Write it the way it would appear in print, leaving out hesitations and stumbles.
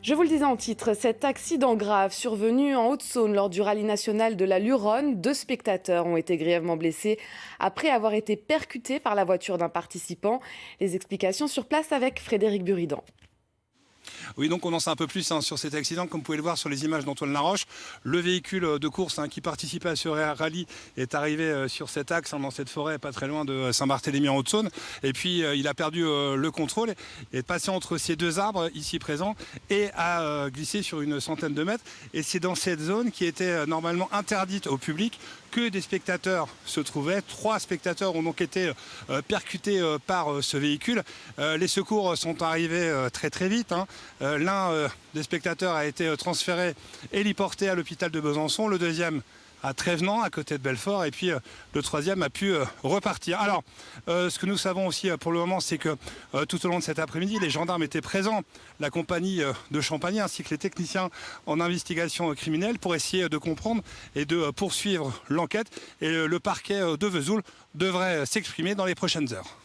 Je vous le disais en titre, cet accident grave survenu en Haute-Saône lors du rallye national de la Luronne, 2 spectateurs ont été grièvement blessés après avoir été percutés par la voiture d'un participant. Les explications sur place avec Frédéric Buridan. Oui, donc on en sait un peu plus sur cet accident. Comme vous pouvez le voir sur les images d'Antoine Laroche, le véhicule de course qui participait à ce rallye est arrivé sur cet axe, dans cette forêt pas très loin de Saint-Barthélemy en Haute-Saône. Et puis il a perdu le contrôle et est passé entre ces deux arbres ici présents et a glissé sur une centaine de mètres. Et c'est dans cette zone qui était normalement interdite au public que des spectateurs se trouvaient. 3 spectateurs ont donc été percutés par ce véhicule. Les secours sont arrivés très très vite. L'un des spectateurs a été transféré et héliporté à l'hôpital de Besançon. Le deuxième à Trévenans, à côté de Belfort, et puis le troisième a pu repartir. Alors, ce que nous savons aussi pour le moment, c'est que tout au long de cet après-midi, les gendarmes étaient présents, la compagnie de Champagny, ainsi que les techniciens en investigation criminelle, pour essayer de comprendre et de poursuivre l'enquête. Et le parquet de Vesoul devrait s'exprimer dans les prochaines heures.